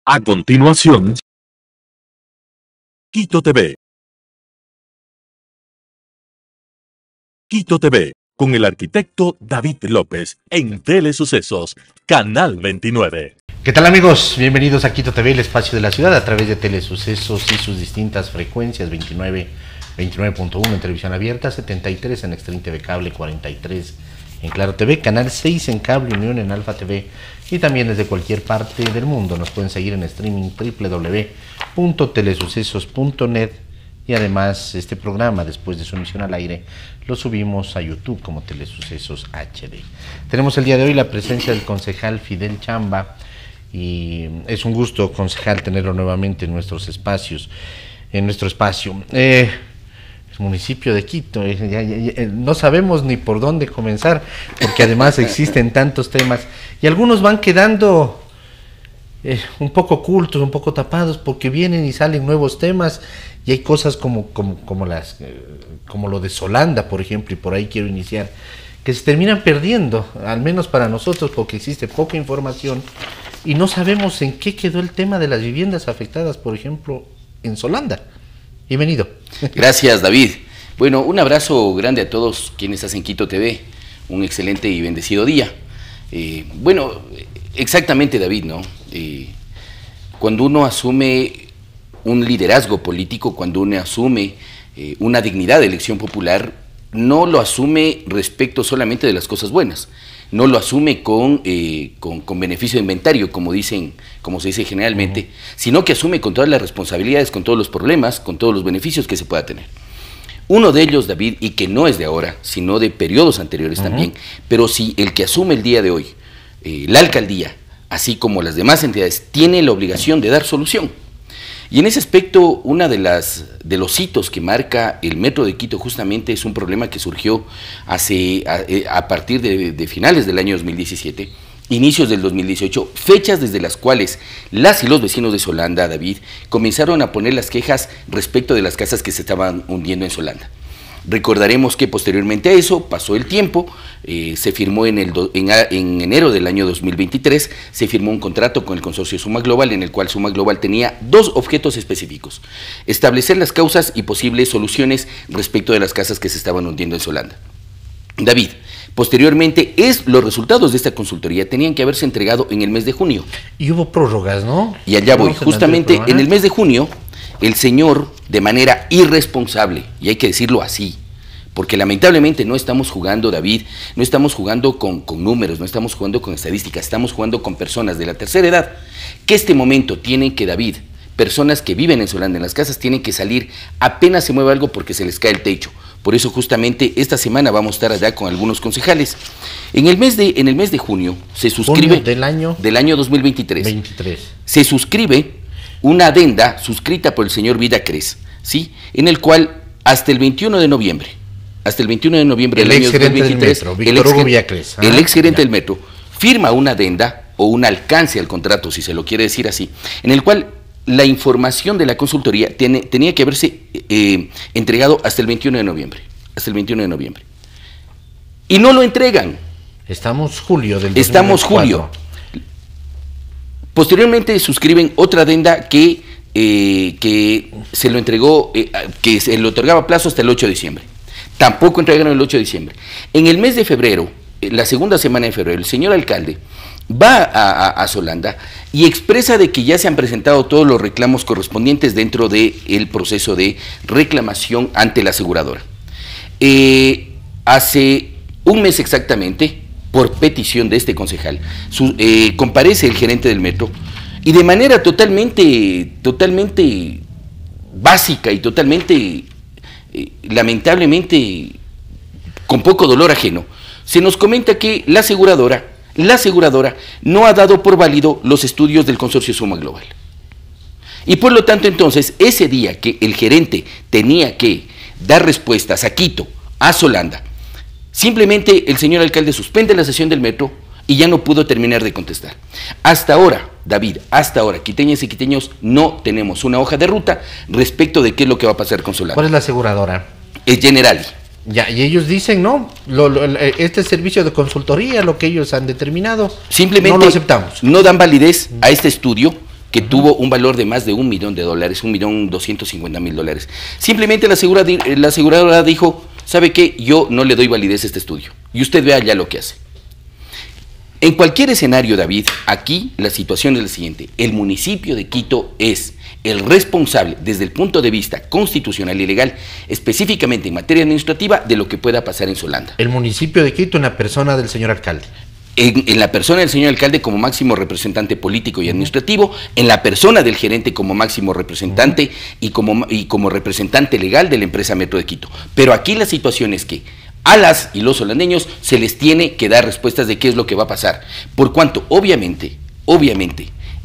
A continuación, Quito TV. Quito TV, con el arquitecto David López, en Telesucesos, Canal 29. ¿Qué tal, amigos? Bienvenidos a Quito TV, el espacio de la ciudad, a través de Telesucesos y sus distintas frecuencias, 29.1 en televisión abierta, 73 en Extreme TV Cable, 43 en Claro TV, Canal 6 en Cable Unión, en Alfa TV, y también desde cualquier parte del mundo nos pueden seguir en streaming www.telesucesos.net, y además este programa, después de su emisión al aire, lo subimos a YouTube como Telesucesos HD. Tenemos el día de hoy la presencia del concejal Fidel Chamba, y es un gusto, concejal, tenerlo nuevamente en nuestros espacios, en nuestro espacio. El municipio de Quito, no sabemos ni por dónde comenzar, porque además existen tantos temas y algunos van quedando un poco ocultos, un poco tapados, porque vienen y salen nuevos temas, y hay cosas como lo de Solanda, por ejemplo, y por ahí quiero iniciar, que se terminan perdiendo, al menos para nosotros, porque existe poca información y no sabemos en qué quedó el tema de las viviendas afectadas, por ejemplo, en Solanda. Bienvenido. Gracias, David. Bueno, un abrazo grande a todos quienes hacen Quito TV. Un excelente y bendecido día. Bueno, exactamente, David, ¿no? Cuando uno asume un liderazgo político, cuando uno asume una dignidad de elección popular, no lo asume respecto solamente de las cosas buenas, no lo asume con beneficio de inventario, como se dice generalmente, sino que asume con todas las responsabilidades, con todos los problemas, con todos los beneficios que se pueda tener. Uno de ellos, David, y que no es de ahora, sino de periodos anteriores también, pero sí el que asume el día de hoy, la alcaldía, así como las demás entidades, tiene la obligación de dar solución. Y en ese aspecto, una de los hitos que marca el Metro de Quito justamente es un problema que surgió a partir de finales del año 2017, inicios del 2018, fechas desde las cuales las y los vecinos de Solanda, David, comenzaron a poner las quejas respecto de las casas que se estaban hundiendo en Solanda. Recordaremos que posteriormente a eso pasó el tiempo, se firmó en enero del año 2023, se firmó un contrato con el consorcio Suma Global, en el cual Suma Global tenía dos objetos específicos: establecer las causas y posibles soluciones respecto de las casas que se estaban hundiendo en Solanda. David, posteriormente los resultados de esta consultoría tenían que haberse entregado en el mes de junio. Y hubo prórrogas, ¿no? Y allá voy, justamente en el mes de junio, el señor, de manera irresponsable, y hay que decirlo así, porque lamentablemente no estamos jugando, David, no estamos jugando con números, no estamos jugando con estadísticas, estamos jugando con personas de la tercera edad, que este momento tienen que, David, personas que viven en Solanda, en las casas, tienen que salir apenas se mueve algo porque se les cae el techo. Por eso justamente esta semana vamos a estar allá con algunos concejales. En el mes de junio se suscribe... ¿Junio del año 2023. 23. Se suscribe una adenda suscrita por el señor Vidacres, ¿sí? En el cual hasta el 21 de noviembre del año 2023, el ex gerente del metro firma una adenda o un alcance al contrato, si se lo quiere decir así, en el cual la información de la consultoría tenía que haberse entregado hasta el 21 de noviembre. Y no lo entregan. Estamos julio del 2024. Estamos julio. Posteriormente suscriben otra adenda que se lo entregó, que se le otorgaba plazo hasta el 8 de diciembre. Tampoco entregaron el 8 de diciembre. En el mes de febrero, la segunda semana de febrero, el señor alcalde va a Solanda y expresa de que ya se han presentado todos los reclamos correspondientes dentro del proceso de reclamación ante la aseguradora. Hace un mes exactamente, por petición de este concejal, comparece el gerente del metro y de manera totalmente básica y totalmente, lamentablemente, con poco dolor ajeno, se nos comenta que la aseguradora no ha dado por válido los estudios del consorcio Suma Global. Y por lo tanto, entonces, ese día que el gerente tenía que dar respuestas a Quito, a Solanda, simplemente el señor alcalde suspende la sesión del metro y ya no pudo terminar de contestar. Hasta ahora, David, quiteñas y quiteños, no tenemos una hoja de ruta respecto de qué es lo que va a pasar con Solanda. ¿Cuál es la aseguradora? Es Generali. Ya, y ellos dicen, no, este servicio de consultoría, lo que ellos han determinado, simplemente no lo aceptamos. No dan validez a este estudio que tuvo un valor de más de $1 millón, $1.250.000. Simplemente la aseguradora dijo, ¿sabe qué? Yo no le doy validez a este estudio. Y usted vea ya lo que hace. En cualquier escenario, David, aquí la situación es la siguiente. El municipio de Quito es el responsable desde el punto de vista constitucional y legal, específicamente en materia administrativa, de lo que pueda pasar en Solanda. El municipio de Quito en la persona del señor alcalde. En la persona del señor alcalde como máximo representante político y administrativo, en la persona del gerente como máximo representante y como representante legal de la empresa Metro de Quito. Pero aquí la situación es que a las y los solandeños se les tiene que dar respuestas de qué es lo que va a pasar. Por cuanto, obviamente,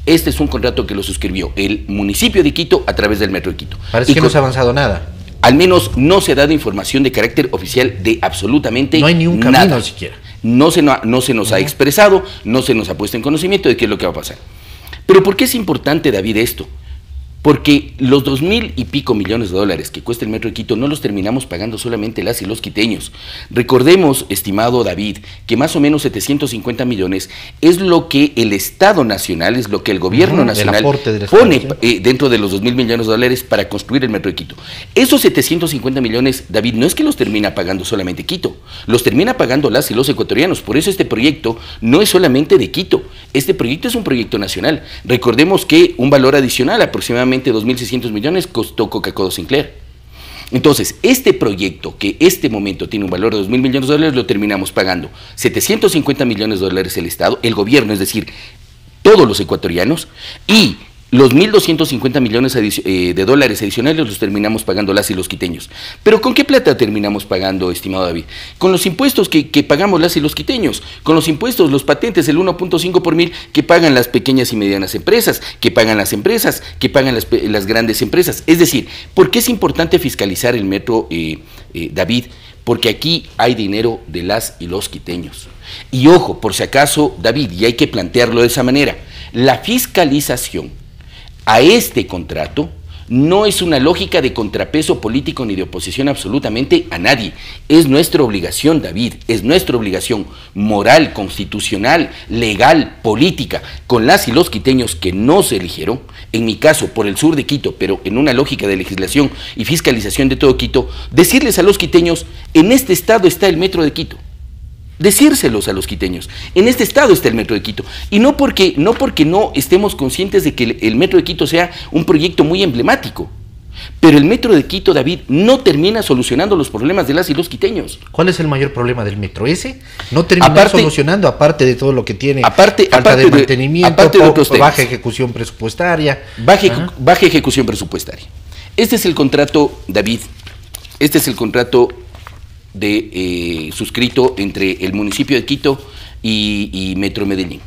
este es un contrato que lo suscribió el municipio de Quito a través del Metro de Quito. Parece que no se ha avanzado nada. Al menos no se ha dado información de carácter oficial de absolutamente nada. No hay ni un camino siquiera. No se nos ha expresado, no se nos ha puesto en conocimiento de qué es lo que va a pasar. Pero ¿por qué es importante, David, esto? Porque los 2.000 y pico millones de dólares que cuesta el Metro de Quito no los terminamos pagando solamente las y los quiteños. Recordemos, estimado David, que más o menos 750 millones es lo que el Estado Nacional, es lo que el gobierno nacional pone dentro de los 2.000 millones de dólares para construir el Metro de Quito. Esos 750 millones, David, no es que los termina pagando solamente Quito, los termina pagando las y los ecuatorianos. Por eso este proyecto no es solamente de Quito, este proyecto es un proyecto nacional. Recordemos que un valor adicional, aproximadamente 2.600 millones, costó Coca-Cola Sinclair. Entonces, este proyecto, que este momento tiene un valor de 2.000 millones de dólares, lo terminamos pagando 750 millones de dólares el Estado, el gobierno, es decir, todos los ecuatorianos, y los 1.250 millones de dólares adicionales los terminamos pagando las y los quiteños. ¿Pero con qué plata terminamos pagando, estimado David? Con los impuestos que pagamos las y los quiteños, con los impuestos, los patentes, el 1.5 por mil que pagan las pequeñas y medianas empresas, que pagan las empresas, que pagan las grandes empresas. Es decir, ¿por qué es importante fiscalizar el metro, David? Porque aquí hay dinero de las y los quiteños. Y ojo, por si acaso, David, y hay que plantearlo de esa manera, la fiscalización a este contrato no es una lógica de contrapeso político ni de oposición absolutamente a nadie. Es nuestra obligación, David, es nuestra obligación moral, constitucional, legal, política, con las y los quiteños que no se eligieron, en mi caso por el sur de Quito, pero en una lógica de legislación y fiscalización de todo Quito, decirles a los quiteños, en este estado está el Metro de Quito. Decírselos a los quiteños, en este estado está el Metro de Quito, y no porque no estemos conscientes de que el Metro de Quito sea un proyecto muy emblemático, pero el Metro de Quito, David, no termina solucionando los problemas de las y los quiteños. ¿Cuál es el mayor problema del metro? ¿Ese? No termina solucionando, aparte de todo lo que tiene, falta de mantenimiento, baja ejecución presupuestaria. Baja ejecución presupuestaria. Este es el contrato, David, este es el contrato suscrito entre el municipio de Quito y Metro Medellín.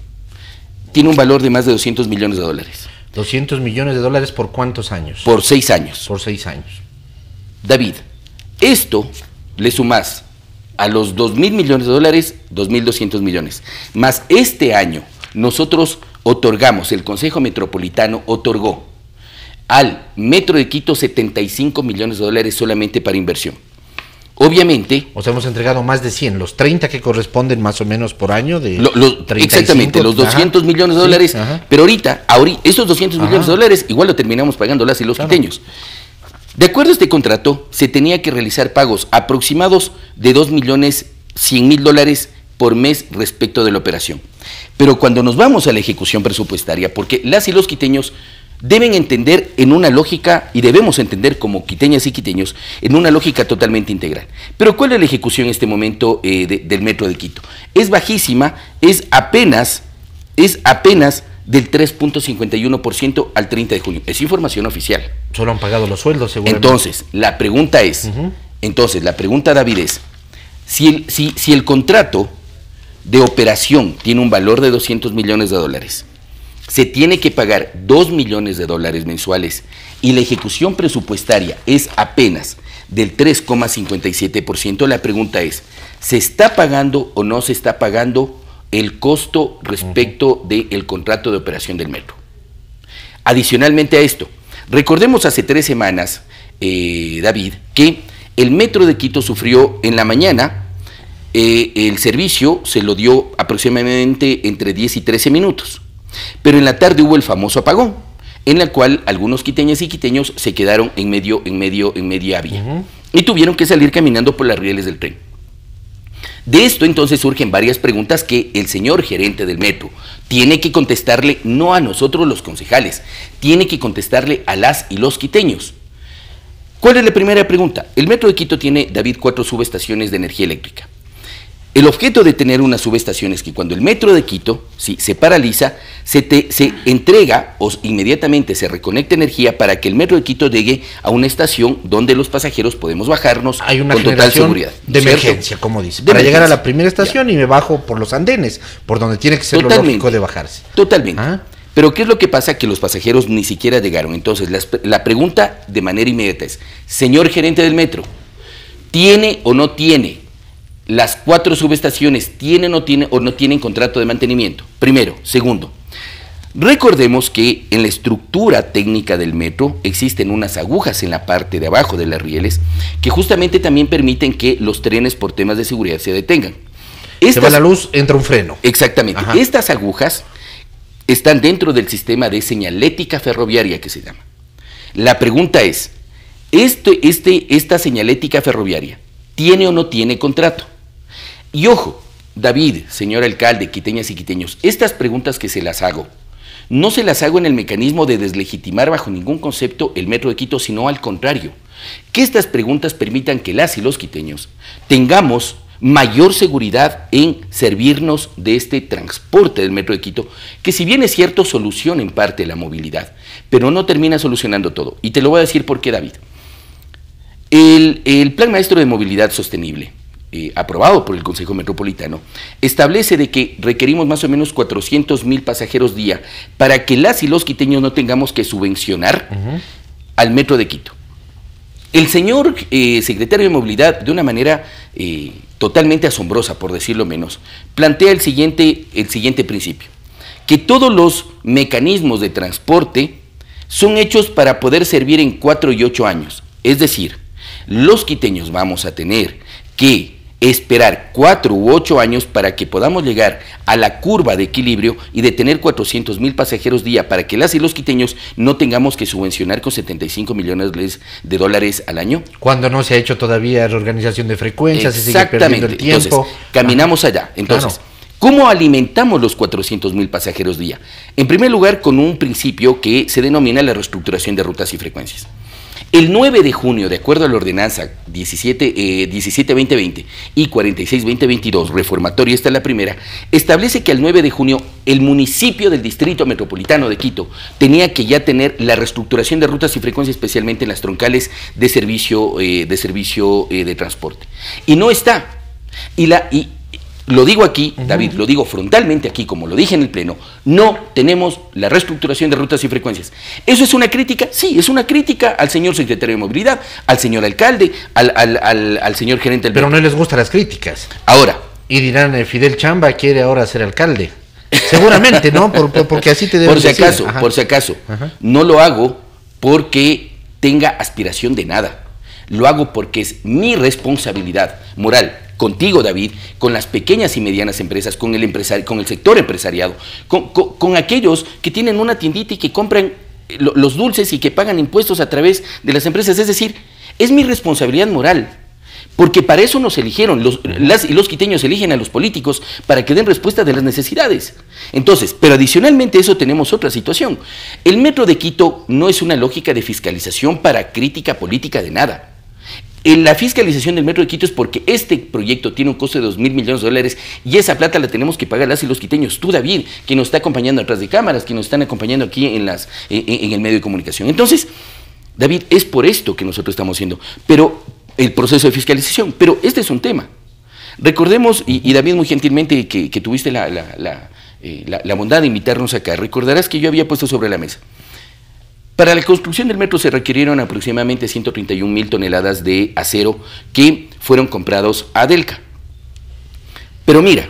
Tiene un valor de más de 200 millones de dólares. 200 millones de dólares ¿por cuántos años? Por 6 años. Por 6 años. David, esto le sumas a los 2.000 millones de dólares, 2.200 millones. Más este año nosotros otorgamos, el Consejo Metropolitano otorgó al Metro de Quito 75 millones de dólares solamente para inversión. Obviamente... O sea, hemos entregado más de 100, los 30 que corresponden más o menos por año de... 35, exactamente, los 200 millones de dólares, sí, pero ahorita, esos 200 millones de dólares igual lo terminamos pagando las y los quiteños. De acuerdo a este contrato, se tenía que realizar pagos aproximados de 2.100.000 dólares por mes respecto de la operación. Pero cuando nos vamos a la ejecución presupuestaria, porque las y los quiteños deben entender en una lógica, y debemos entender como quiteñas y quiteños, en una lógica totalmente integral. Pero ¿cuál es la ejecución en este momento del Metro de Quito? Es bajísima, es apenas del 3.51% al 30 de junio. Es información oficial. Solo han pagado los sueldos, seguramente. Entonces, la pregunta es, David, es, si el contrato de operación tiene un valor de 200 millones de dólares, se tiene que pagar 2 millones de dólares mensuales y la ejecución presupuestaria es apenas del 3,57%, la pregunta es, ¿se está pagando o no se está pagando el costo respecto del contrato de operación del metro? Adicionalmente a esto, recordemos hace 3 semanas, David, que el Metro de Quito sufrió en la mañana, el servicio se lo dio aproximadamente entre 10 y 13 minutos. Pero en la tarde hubo el famoso apagón. en la cual algunos quiteñas y quiteños se quedaron en media vía y tuvieron que salir caminando por las rieles del tren. De esto entonces surgen varias preguntas que el señor gerente del metro tiene que contestarle, no a nosotros los concejales, tiene que contestarle a las y los quiteños. ¿Cuál es la primera pregunta? El metro de Quito tiene, David, 4 subestaciones de energía eléctrica. El objeto de tener una subestación es que cuando el metro de Quito se paraliza, se entrega o inmediatamente se reconecta energía para que el metro de Quito llegue a una estación donde los pasajeros podemos bajarnos Hay una con total seguridad. De ¿cierto? emergencia, como dice. De Para emergencia. llegar a la primera estación y me bajo por los andenes, por donde tiene que ser lo lógico de bajarse. Totalmente. ¿Ah? Pero ¿qué es lo que pasa? Que los pasajeros ni siquiera llegaron. Entonces, la pregunta de manera inmediata es, señor gerente del metro, ¿tiene o no tiene las 4 subestaciones, tienen o no tienen contrato de mantenimiento? Primero. Segundo, recordemos que en la estructura técnica del metro existen unas agujas en la parte de abajo de las rieles que justamente también permiten que los trenes por temas de seguridad se detengan. Se va la luz, entra un freno. Exactamente. Ajá. Estas agujas están dentro del sistema de señalética ferroviaria que se llama. La pregunta es, esta señalética ferroviaria, ¿tiene o no tiene contrato? Y ojo, David, señor alcalde, quiteñas y quiteños, estas preguntas que se las hago, no se las hago en el mecanismo de deslegitimar bajo ningún concepto el metro de Quito, sino al contrario, que estas preguntas permitan que las y los quiteños tengamos mayor seguridad en servirnos de este transporte del metro de Quito, que si bien es cierto soluciona en parte la movilidad, pero no termina solucionando todo. Y te lo voy a decir por qué, David. El Plan Maestro de Movilidad Sostenible, aprobado por el Consejo Metropolitano, establece de que requerimos más o menos 400,000 pasajeros día para que las y los quiteños no tengamos que subvencionar al metro de Quito. El señor secretario de Movilidad, de una manera totalmente asombrosa, por decirlo menos, plantea el siguiente principio, que todos los mecanismos de transporte son hechos para poder servir en 4 y 8 años. Es decir, los quiteños vamos a tener que esperar 4 u 8 años para que podamos llegar a la curva de equilibrio y de tener 400,000 pasajeros día para que las y los quiteños no tengamos que subvencionar con 75 millones de dólares al año. Cuando no se ha hecho todavía reorganización de frecuencias, se sigue perdiendo el tiempo. Entonces, caminamos allá. Entonces, claro. ¿Cómo alimentamos los 400,000 pasajeros día? En primer lugar, con un principio que se denomina la reestructuración de rutas y frecuencias. El 9 de junio, de acuerdo a la ordenanza 17-2020 y 46-2022, reformatoria, esta es la primera, establece que al 9 de junio el municipio del Distrito Metropolitano de Quito tenía que ya tener la reestructuración de rutas y frecuencias, especialmente en las troncales de servicio de transporte. Y no está. Y lo digo aquí, David, lo digo frontalmente aquí, como lo dije en el Pleno, no tenemos la reestructuración de rutas y frecuencias. ¿Eso es una crítica? Sí, es una crítica al señor secretario de Movilidad, al señor alcalde, al señor gerente del Pero metro. no les gustan las críticas. Ahora, Y dirán, Fidel Chamba quiere ahora ser alcalde. Seguramente, ¿no? Porque así te deben decir. Ajá. por si acaso, Ajá. no lo hago porque tenga aspiración de nada. Lo hago porque es mi responsabilidad moral, contigo, David, con las pequeñas y medianas empresas, con el sector empresariado, con aquellos que tienen una tiendita y que compran los dulces y que pagan impuestos a través de las empresas. Es decir, es mi responsabilidad moral, porque para eso nos eligieron, las y los quiteños eligen a los políticos para que den respuesta de las necesidades. Entonces, pero adicionalmente a eso tenemos otra situación. El Metro de Quito no es una lógica de fiscalización para crítica política de nada. La fiscalización del Metro de Quito es porque este proyecto tiene un costo de 2,000 millones de dólares y esa plata la tenemos que pagar las y los quiteños. Tú, David, que nos está acompañando atrás de cámaras, que nos están acompañando aquí en el medio de comunicación. Entonces, David, es por esto que nosotros estamos haciendo el proceso de fiscalización. Pero este es un tema. Recordemos, y David, muy gentilmente que tuviste la bondad de invitarnos acá, recordarás que yo había puesto sobre la mesa. Para la construcción del metro se requirieron aproximadamente 131,000 toneladas de acero que fueron comprados a Delca. Pero mira,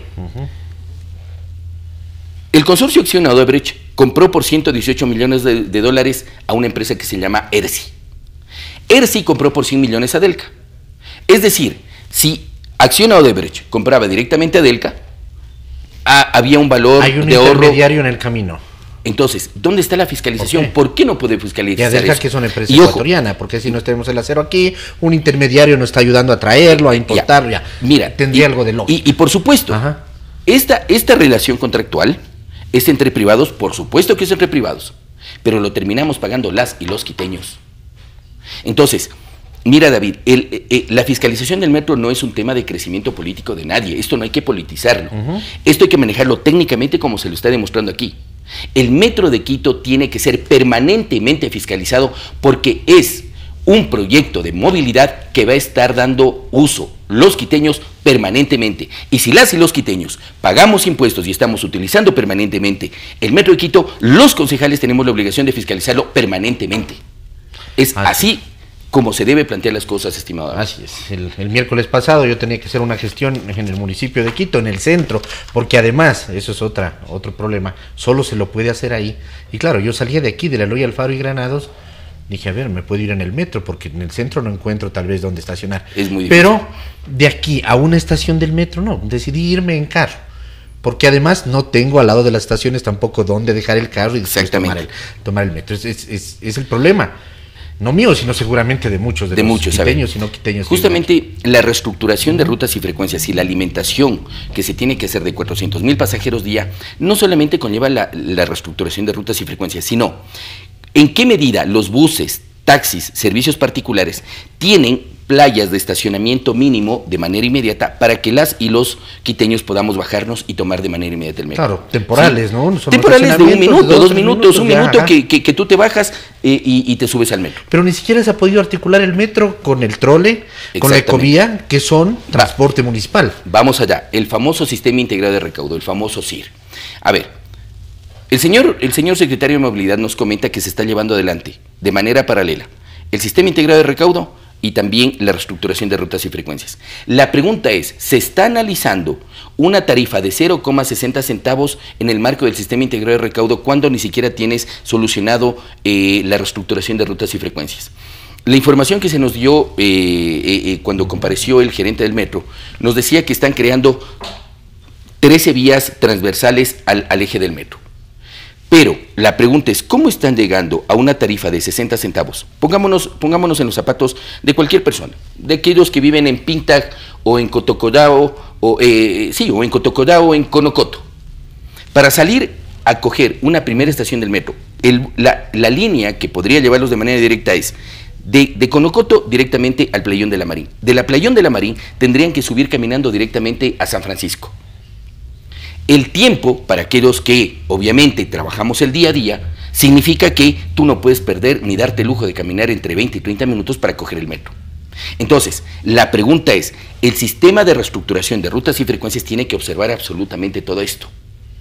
el consorcio Acción Odebrecht compró por 118 millones de dólares a una empresa que se llama ERSI. ERSI compró por 100 millones a Delca. Es decir, si Acción Odebrecht compraba directamente a Delca, había un valor Hay un de ahorro. intermediario en el camino. Entonces, ¿dónde está la fiscalización? ¿Por qué no puede fiscalizar Y además que es una empresa ecuatoriana, porque si no tenemos el acero aquí, un intermediario nos está ayudando a traerlo, a importarlo, mira, tendría algo de lógica. Y por supuesto, esta relación contractual es entre privados, por supuesto que es entre privados, pero lo terminamos pagando las y los quiteños. Entonces, mira, David, la fiscalización del metro no es un tema de crecimiento político de nadie, esto no hay que politizarlo, esto hay que manejarlo técnicamente como se lo está demostrando aquí. El Metro de Quito tiene que ser permanentemente fiscalizado porque es un proyecto de movilidad que va a estar dando uso los quiteños permanentemente. Y si las y los quiteños pagamos impuestos y estamos utilizando permanentemente el Metro de Quito, los concejales tenemos la obligación de fiscalizarlo permanentemente. Es así como se debe plantear las cosas, estimado. Así es. El miércoles pasado yo tenía que hacer una gestión en el municipio de Quito, en el centro, porque además, eso es otro problema, solo se lo puede hacer ahí. Y claro, yo salía de aquí, de la Loya Alfaro y Granados, dije, a ver, me puedo ir en el metro, porque en el centro no encuentro tal vez dónde estacionar. Es muy difícil. Pero de aquí a una estación del metro, no, decidí irme en carro. Porque además no tengo al lado de las estaciones tampoco dónde dejar el carro y después tomar el metro. Es el problema. No mío, sino seguramente de muchos, de muchos quiteños y no quiteños. Justamente la reestructuración de rutas y frecuencias y la alimentación que se tiene que hacer de 400,000 pasajeros día, no solamente conlleva la reestructuración de rutas y frecuencias, sino en qué medida los buses, taxis, servicios particulares tienen playas de estacionamiento mínimo de manera inmediata para que las y los quiteños podamos bajarnos y tomar de manera inmediata el metro. Claro, temporales, ¿sí? ¿No? Temporales de 1 minuto, 2 minutos, un minuto que tú te bajas y te subes al metro. Pero ni siquiera se ha podido articular el metro con el trole, con la ecovía, que son transporte municipal. Vamos allá, el famoso Sistema Integrado de Recaudo, el famoso SIR. A ver, el señor secretario de Movilidad nos comenta que se está llevando adelante de manera paralela el Sistema Integrado de Recaudo y también la reestructuración de rutas y frecuencias. La pregunta es, ¿se está analizando una tarifa de 0,60 centavos en el marco del Sistema Integrado de Recaudo cuando ni siquiera tienes solucionado la reestructuración de rutas y frecuencias? La información que se nos dio cuando compareció el gerente del metro, nos decía que están creando 13 vías transversales al eje del metro. Pero la pregunta es, ¿cómo están llegando a una tarifa de 60 centavos? Pongámonos en los zapatos de cualquier persona, de aquellos que viven en Pintag o en Cotocodao, o en Cotocodao o en Conocoto. Para salir a coger una primera estación del metro, la línea que podría llevarlos de manera directa es de Conocoto directamente al Playón de la Marín. De la Playón de la Marín tendrían que subir caminando directamente a San Francisco. El tiempo, para aquellos que obviamente trabajamos el día a día, significa que tú no puedes perder ni darte el lujo de caminar entre 20 y 30 minutos para coger el metro. Entonces, la pregunta es, el sistema de reestructuración de rutas y frecuencias tiene que observar absolutamente todo esto,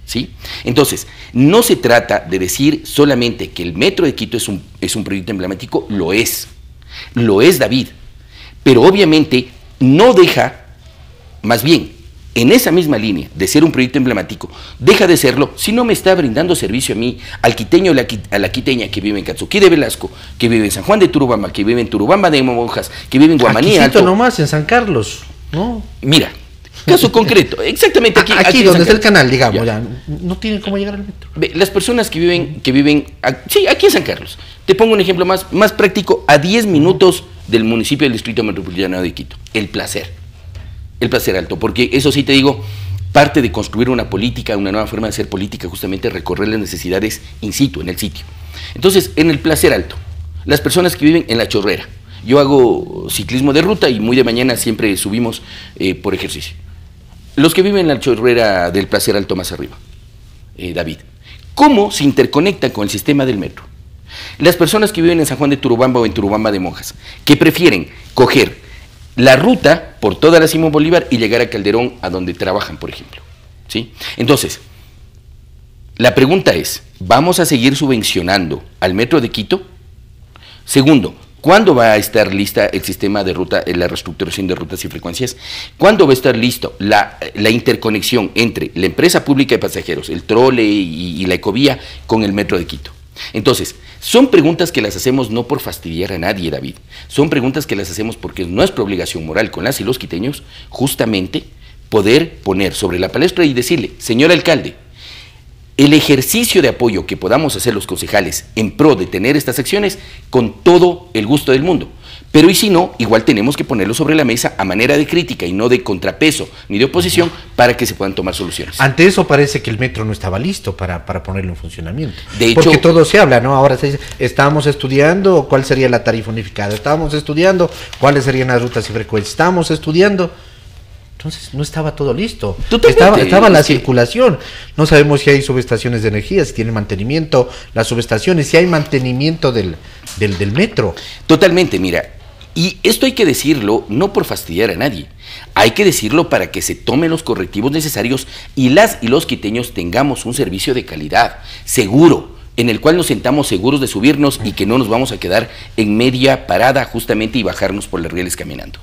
¿sí? Entonces, no se trata de decir solamente que el Metro de Quito es un proyecto emblemático, lo es, David, pero obviamente no deja, más bien, en esa misma línea de ser un proyecto emblemático, deja de serlo si no me está brindando servicio a mí, al quiteño a la quiteña que vive en Catsuquí de Velasco, que vive en San Juan de Turubamba, que vive en Turubamba de Monjas, que vive en Guamaní Alto. Nomás en San Carlos, ¿no? Mira, caso concreto, exactamente aquí donde está el canal, digamos, ya no tienen cómo llegar al metro. Las personas que viven, sí, aquí en San Carlos. Te pongo un ejemplo más práctico, a 10 minutos del municipio del Distrito Metropolitano de Quito, El Placer Alto, porque eso sí te digo, parte de construir una política, una nueva forma de hacer política, justamente recorrer las necesidades in situ, en el sitio. Entonces, en El Placer Alto, las personas que viven en La Chorrera, yo hago ciclismo de ruta y muy de mañana siempre subimos por ejercicio. Los que viven en La Chorrera del Placer Alto más arriba, David, ¿cómo se interconectan con el sistema del metro? Las personas que viven en San Juan de Turubamba o en Turubamba de Monjas, que prefieren coger la ruta por toda la Simón Bolívar y llegar a Calderón, a donde trabajan, por ejemplo, ¿sí? Entonces, la pregunta es, ¿vamos a seguir subvencionando al Metro de Quito? Segundo, ¿cuándo va a estar lista el sistema de ruta, la reestructuración de rutas y frecuencias? ¿Cuándo va a estar listo la interconexión entre la empresa pública de pasajeros, el trole y la ecovía con el Metro de Quito? Entonces, son preguntas que las hacemos no por fastidiar a nadie, David. Son preguntas que las hacemos porque es nuestra obligación moral con las y los quiteños, justamente poder poner sobre la palestra y decirle, señor alcalde, el ejercicio de apoyo que podamos hacer los concejales en pro de tener estas acciones, con todo el gusto del mundo. Pero y si no, igual tenemos que ponerlo sobre la mesa a manera de crítica y no de contrapeso ni de oposición para que se puedan tomar soluciones. Ante eso parece que el metro no estaba listo para ponerlo en funcionamiento. De hecho, porque todo se habla, ¿no? Ahora se dice, estábamos estudiando cuál sería la tarifa unificada, estábamos estudiando cuáles serían las rutas y frecuencias, estábamos estudiando. Entonces no estaba todo listo. Estaba la circulación. No sabemos si hay subestaciones de energía, si tienen mantenimiento, las subestaciones, si hay mantenimiento del metro. Totalmente, mira. Y esto hay que decirlo no por fastidiar a nadie, hay que decirlo para que se tomen los correctivos necesarios y las y los quiteños tengamos un servicio de calidad, seguro, en el cual nos sentamos seguros de subirnos y que no nos vamos a quedar en media parada justamente y bajarnos por las rieles caminando.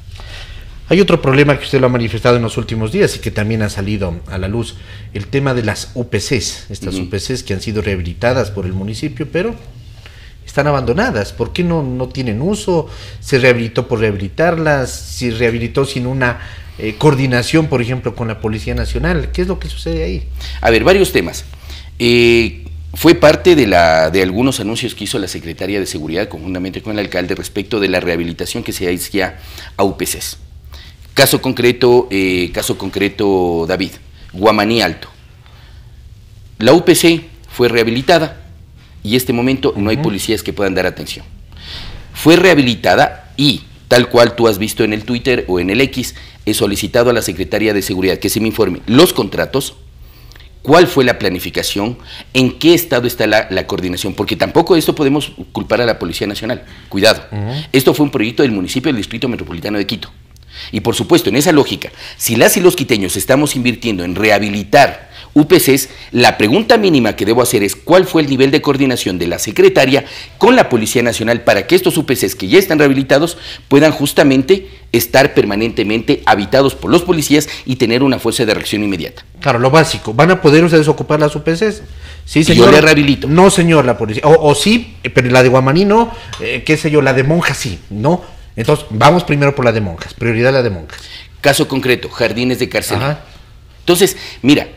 Hay otro problema que usted lo ha manifestado en los últimos días y que también ha salido a la luz, el tema de las UPCs, estas UPCs que han sido rehabilitadas por el municipio, pero están abandonadas. ¿Por qué no tienen uso? ¿Se rehabilitó por rehabilitarlas? ¿Se rehabilitó sin una coordinación, por ejemplo, con la Policía Nacional? ¿Qué es lo que sucede ahí? A ver, varios temas. Fue parte de algunos anuncios que hizo la Secretaría de Seguridad conjuntamente con el alcalde respecto de la rehabilitación que se hacía a UPCs. Caso concreto, David, Guamaní Alto. La UPC fue rehabilitada y en este momento no hay policías que puedan dar atención. Fue rehabilitada y, tal cual tú has visto en el Twitter o en el X, he solicitado a la Secretaría de Seguridad que se me informe los contratos, cuál fue la planificación, en qué estado está la coordinación, porque tampoco esto podemos culpar a la Policía Nacional. Cuidado, esto fue un proyecto del municipio del Distrito Metropolitano de Quito. Y por supuesto, en esa lógica, si las y los quiteños estamos invirtiendo en rehabilitar UPCs, la pregunta mínima que debo hacer es cuál fue el nivel de coordinación de la secretaria con la Policía Nacional para que estos UPCs que ya están rehabilitados puedan justamente estar permanentemente habitados por los policías y tener una fuerza de reacción inmediata. Claro, lo básico. ¿Van a poder ustedes ocupar las UPCs? Sí, señor. Yo le rehabilito. No, señor, la policía. O sí, pero la de Guamaní no, qué sé yo, la de Monjas sí, ¿no? Entonces, vamos primero por la de Monjas, prioridad la de Monjas. Caso concreto, jardines de cárcel. Ajá. Entonces, mira,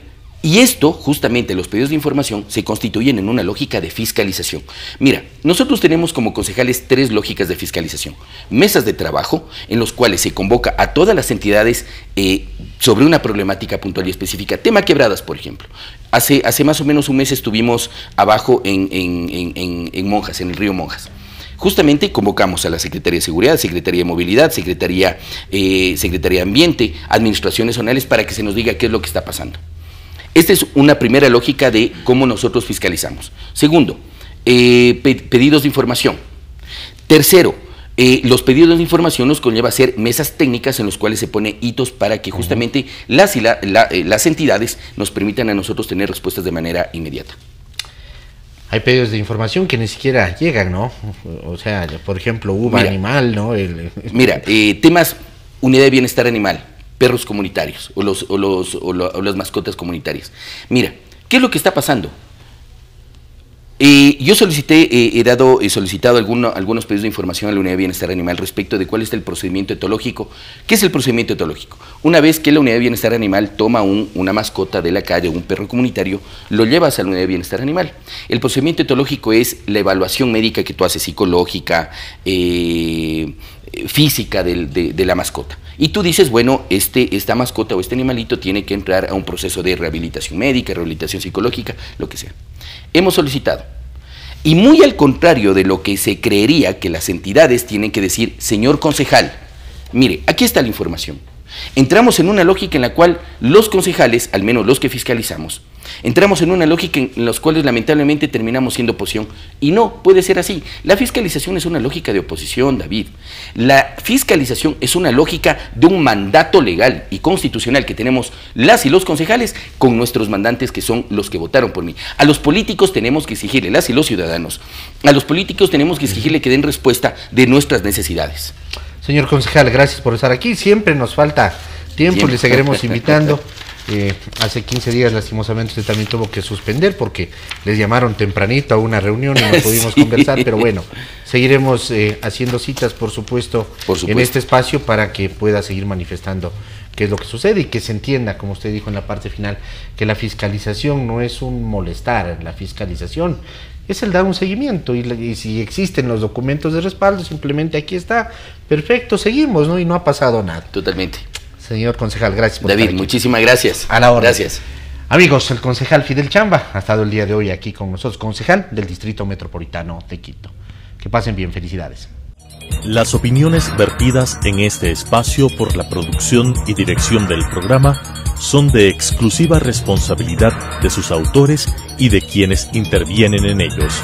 y esto, justamente, los pedidos de información se constituyen en una lógica de fiscalización. Mira, nosotros tenemos como concejales 3 lógicas de fiscalización. Mesas de trabajo, en los cuales se convoca a todas las entidades sobre una problemática puntual y específica. Tema quebradas, por ejemplo. Hace más o menos un mes estuvimos abajo en Monjas, en el río Monjas. Justamente convocamos a la Secretaría de Seguridad, Secretaría de Movilidad, Secretaría de Ambiente, administraciones zonales para que se nos diga qué es lo que está pasando. Esta es una primera lógica de cómo nosotros fiscalizamos. Segundo, pedidos de información. Tercero, los pedidos de información nos conlleva hacer mesas técnicas en los cuales se pone hitos para que justamente las entidades nos permitan a nosotros tener respuestas de manera inmediata. Hay pedidos de información que ni siquiera llegan, ¿no? O sea, por ejemplo, uva animal, ¿no? Mira, temas unidad de bienestar animal, perros comunitarios o las mascotas comunitarias. Mira, ¿qué es lo que está pasando? Yo he solicitado algunos pedidos de información a la Unidad de Bienestar Animal respecto de cuál es el procedimiento etológico. ¿Qué es el procedimiento etológico? Una vez que la Unidad de Bienestar Animal toma una mascota de la calle, un perro comunitario, lo llevas a la Unidad de Bienestar Animal. El procedimiento etológico es la evaluación médica que tú haces, psicológica, física de la mascota. Y tú dices, bueno, esta mascota o este animalito tiene que entrar a un proceso de rehabilitación médica, rehabilitación psicológica, lo que sea. Hemos solicitado. Y muy al contrario de lo que se creería que las entidades tienen que decir, señor concejal, mire, aquí está la información. Entramos en una lógica en la cual los concejales, al menos los que fiscalizamos, entramos en una lógica en los cuales lamentablemente terminamos siendo oposición y no puede ser así. La fiscalización es una lógica de oposición, David. La fiscalización es una lógica de un mandato legal y constitucional que tenemos las y los concejales con nuestros mandantes que son los que votaron por mí. A los políticos tenemos que exigirle, las y los ciudadanos, a los políticos tenemos que exigirle que den respuesta de nuestras necesidades. Señor concejal, gracias por estar aquí. Siempre nos falta tiempo, le seguiremos invitando. Hace 15 días lastimosamente usted también tuvo que suspender porque les llamaron tempranito a una reunión y no pudimos conversar, pero bueno, seguiremos haciendo citas, por supuesto, en este espacio para que pueda seguir manifestando qué es lo que sucede y que se entienda, como usted dijo en la parte final, que la fiscalización no es un molestar, la fiscalización es el dar un seguimiento y si existen los documentos de respaldo, simplemente aquí está, perfecto, seguimos, ¿no? Y no ha pasado nada. Totalmente. Señor concejal, gracias por David, estar aquí. muchísimas gracias. A la orden. Gracias. Amigos, el concejal Fidel Chamba ha estado el día de hoy aquí con nosotros, concejal del Distrito Metropolitano de Quito. Que pasen bien, felicidades. Las opiniones vertidas en este espacio por la producción y dirección del programa son de exclusiva responsabilidad de sus autores y de quienes intervienen en ellos.